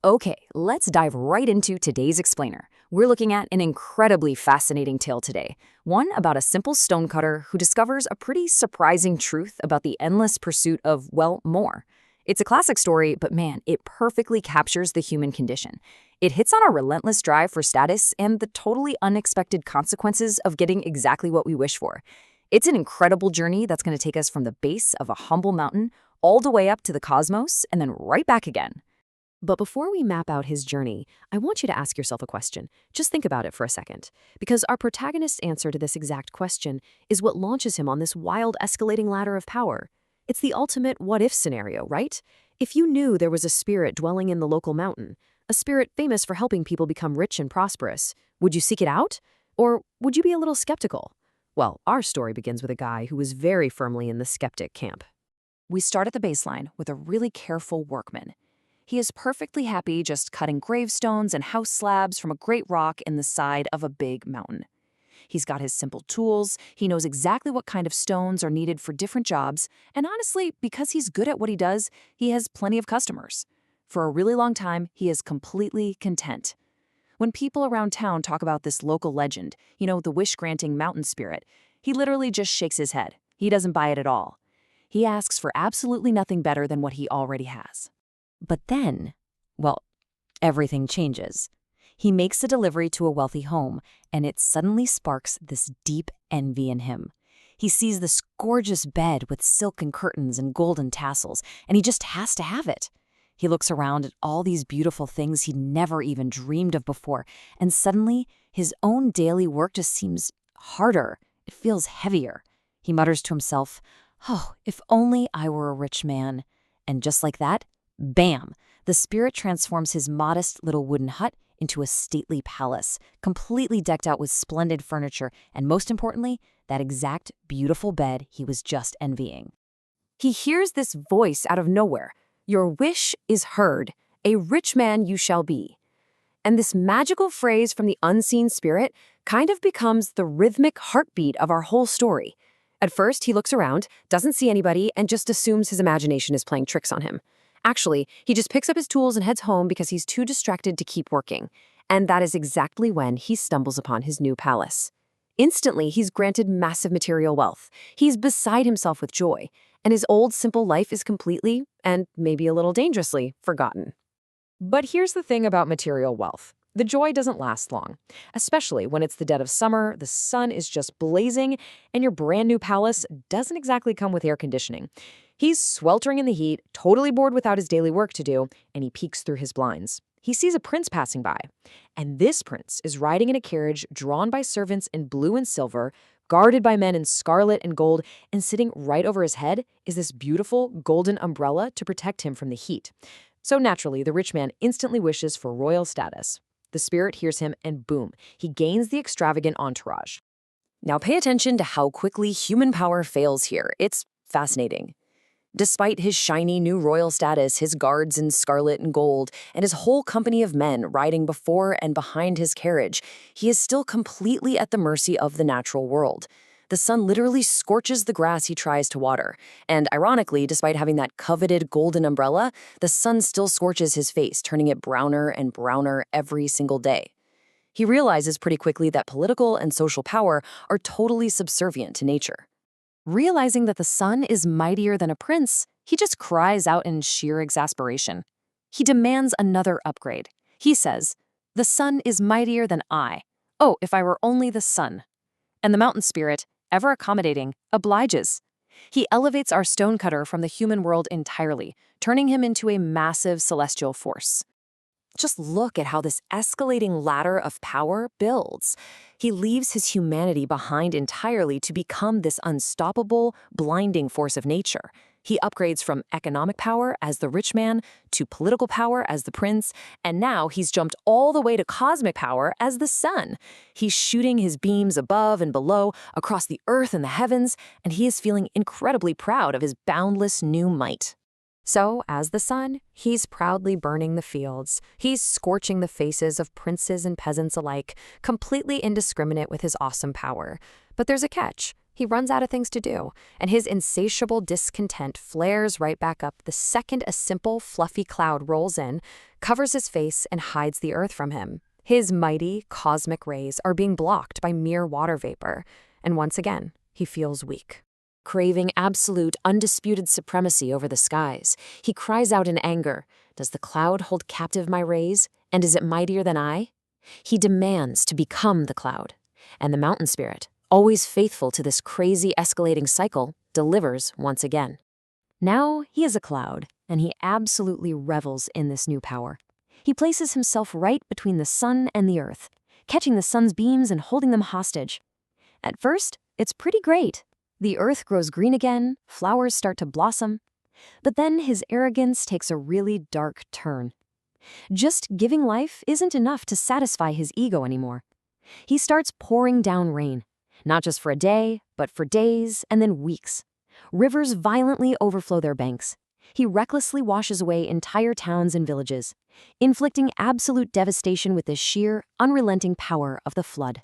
Okay, let's dive right into today's explainer. We're looking at an incredibly fascinating tale today, one about a simple stonecutter who discovers a pretty surprising truth about the endless pursuit of, well, more. It's a classic story, but man, it perfectly captures the human condition. It hits on our relentless drive for status and the totally unexpected consequences of getting exactly what we wish for. It's an incredible journey that's going to take us from the base of a humble mountain all the way up to the cosmos and then right back again. But before we map out his journey, I want you to ask yourself a question. Just think about it for a second, because our protagonist's answer to this exact question is what launches him on this wild escalating ladder of power. It's the ultimate what-if scenario, right? If you knew there was a spirit dwelling in the local mountain, a spirit famous for helping people become rich and prosperous, would you seek it out? Or would you be a little skeptical? Well, our story begins with a guy who was very firmly in the skeptic camp. We start at the baseline with a really careful workman. He is perfectly happy just cutting gravestones and house slabs from a great rock in the side of a big mountain. He's got his simple tools, he knows exactly what kind of stones are needed for different jobs, and honestly, because he's good at what he does, he has plenty of customers. For a really long time, he is completely content. When people around town talk about this local legend, the wish-granting mountain spirit, he literally just shakes his head. He doesn't buy it at all. He asks for absolutely nothing better than what he already has. But then, well, everything changes. He makes a delivery to a wealthy home, and it suddenly sparks this deep envy in him. He sees this gorgeous bed with silken curtains and golden tassels, and he just has to have it. He looks around at all these beautiful things he'd never even dreamed of before, and suddenly his own daily work just seems harder. It feels heavier. He mutters to himself, "Oh, if only I were a rich man." And just like that, bam! The spirit transforms his modest little wooden hut into a stately palace, completely decked out with splendid furniture, and most importantly, that exact beautiful bed he was just envying. He hears this voice out of nowhere. "Your wish is heard. A rich man you shall be." And this magical phrase from the unseen spirit kind of becomes the rhythmic heartbeat of our whole story. At first, he looks around, doesn't see anybody, and just assumes his imagination is playing tricks on him. Actually, he just picks up his tools and heads home because he's too distracted to keep working. And that is exactly when he stumbles upon his new palace. Instantly, he's granted massive material wealth. He's beside himself with joy, and his old simple life is completely, and maybe a little dangerously, forgotten. But here's the thing about material wealth. The joy doesn't last long, especially when it's the dead of summer, the sun is just blazing, and your brand new palace doesn't exactly come with air conditioning. He's sweltering in the heat, totally bored without his daily work to do, and he peeks through his blinds. He sees a prince passing by, and this prince is riding in a carriage drawn by servants in blue and silver, guarded by men in scarlet and gold, and sitting right over his head is this beautiful golden umbrella to protect him from the heat. So naturally, the rich man instantly wishes for royal status. The spirit hears him, and boom, he gains the extravagant entourage. Now pay attention to how quickly human power fails here. It's fascinating. Despite his shiny new royal status, his guards in scarlet and gold, and his whole company of men riding before and behind his carriage, he is still completely at the mercy of the natural world. The sun literally scorches the grass he tries to water. And ironically, despite having that coveted golden umbrella, the sun still scorches his face, turning it browner and browner every single day. He realizes pretty quickly that political and social power are totally subservient to nature. Realizing that the sun is mightier than a prince, he just cries out in sheer exasperation. He demands another upgrade. He says, "The sun is mightier than I. Oh, if I were only the sun." And the mountain spirit, ever accommodating, obliges. He elevates our stonecutter from the human world entirely, turning him into a massive celestial force. Just look at how this escalating ladder of power builds. He leaves his humanity behind entirely to become this unstoppable, blinding force of nature. He upgrades from economic power as the rich man to political power as the prince, and now he's jumped all the way to cosmic power as the sun. He's shooting his beams above and below, across the earth and the heavens, and he is feeling incredibly proud of his boundless new might. So, as the sun, he's proudly burning the fields. He's scorching the faces of princes and peasants alike, completely indiscriminate with his awesome power. But there's a catch. He runs out of things to do, and his insatiable discontent flares right back up the second a simple, fluffy cloud rolls in, covers his face, and hides the earth from him. His mighty, cosmic rays are being blocked by mere water vapor, and once again, he feels weak. Craving absolute, undisputed supremacy over the skies, he cries out in anger, "Does the cloud hold captive my rays, and is it mightier than I?" He demands to become the cloud, and the mountain spirit, always faithful to this crazy escalating cycle, delivers once again. Now he is a cloud, and he absolutely revels in this new power. He places himself right between the sun and the earth, catching the sun's beams and holding them hostage. At first, it's pretty great. The earth grows green again, flowers start to blossom. But then his arrogance takes a really dark turn. Just giving life isn't enough to satisfy his ego anymore. He starts pouring down rain, not just for a day, but for days and then weeks. Rivers violently overflow their banks. He recklessly washes away entire towns and villages, inflicting absolute devastation with the sheer, unrelenting power of the flood.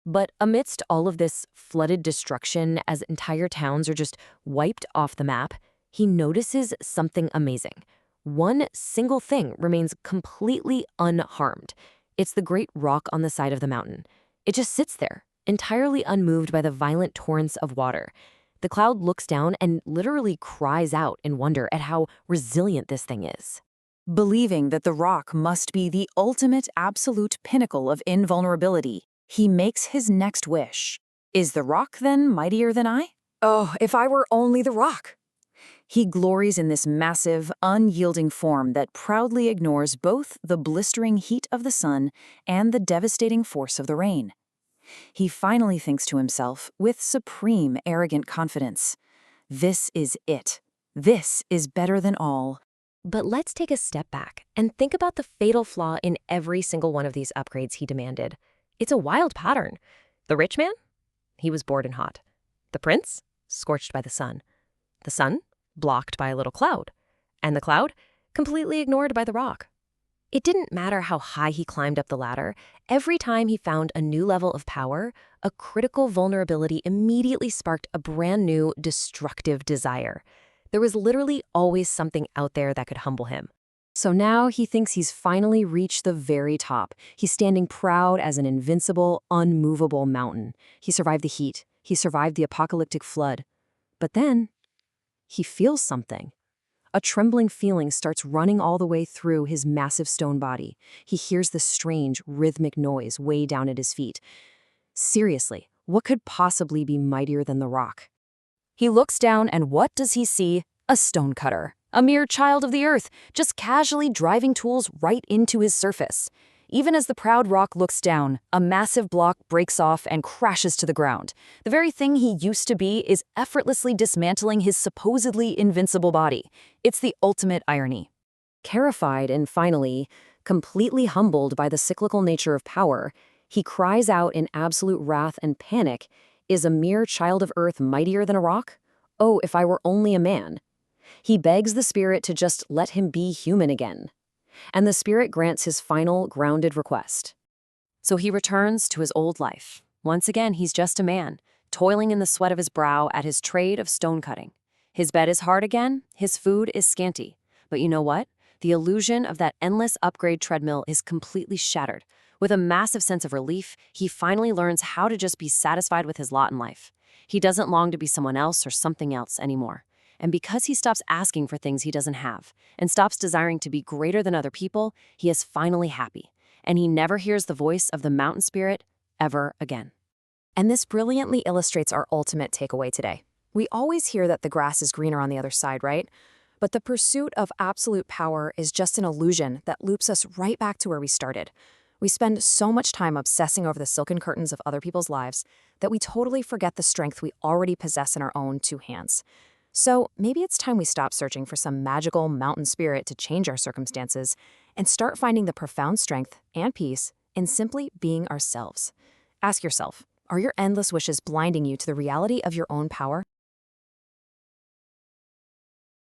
But amidst all of this flooded destruction, as entire towns are just wiped off the map, he notices something amazing. One single thing remains completely unharmed. It's the great rock on the side of the mountain. It just sits there, entirely unmoved by the violent torrents of water. The cloud looks down and literally cries out in wonder at how resilient this thing is. Believing that the rock must be the ultimate absolute pinnacle of invulnerability, he makes his next wish. Is the rock then mightier than I? Oh, if I were only the rock! He glories in this massive, unyielding form that proudly ignores both the blistering heat of the sun and the devastating force of the rain. He finally thinks to himself with supreme, arrogant confidence, "This is it. This is better than all." But let's take a step back and think about the fatal flaw in every single one of these upgrades he demanded. It's a wild pattern. The rich man? He was bored and hot. The prince? Scorched by the sun. The sun? Blocked by a little cloud. And the cloud? Completely ignored by the rock. It didn't matter how high he climbed up the ladder. Every time he found a new level of power, a critical vulnerability immediately sparked a brand new, destructive desire. There was literally always something out there that could humble him. So now he thinks he's finally reached the very top. He's standing proud as an invincible, unmovable mountain. He survived the heat. He survived the apocalyptic flood. But then, he feels something. A trembling feeling starts running all the way through his massive stone body. He hears the strange, rhythmic noise way down at his feet. Seriously, what could possibly be mightier than the rock? He looks down, and what does he see? A stonecutter. A mere child of the earth, just casually driving tools right into his surface. Even as the proud rock looks down, a massive block breaks off and crashes to the ground. The very thing he used to be is effortlessly dismantling his supposedly invincible body. It's the ultimate irony. Terrified and finally, completely humbled by the cyclical nature of power, he cries out in absolute wrath and panic, "Is a mere child of earth mightier than a rock? Oh, if I were only a man." He begs the spirit to just let him be human again. And the spirit grants his final, grounded request. So he returns to his old life. Once again, he's just a man, toiling in the sweat of his brow at his trade of stone cutting. His bed is hard again, his food is scanty. But you know what? The illusion of that endless upgrade treadmill is completely shattered. With a massive sense of relief, he finally learns how to just be satisfied with his lot in life. He doesn't long to be someone else or something else anymore. And because he stops asking for things he doesn't have and stops desiring to be greater than other people, he is finally happy. And he never hears the voice of the mountain spirit ever again. And this brilliantly illustrates our ultimate takeaway today. We always hear that the grass is greener on the other side, right? But the pursuit of absolute power is just an illusion that loops us right back to where we started. We spend so much time obsessing over the silken curtains of other people's lives that we totally forget the strength we already possess in our own two hands. So maybe it's time we stop searching for some magical mountain spirit to change our circumstances and start finding the profound strength and peace in simply being ourselves. Ask yourself, are your endless wishes blinding you to the reality of your own power?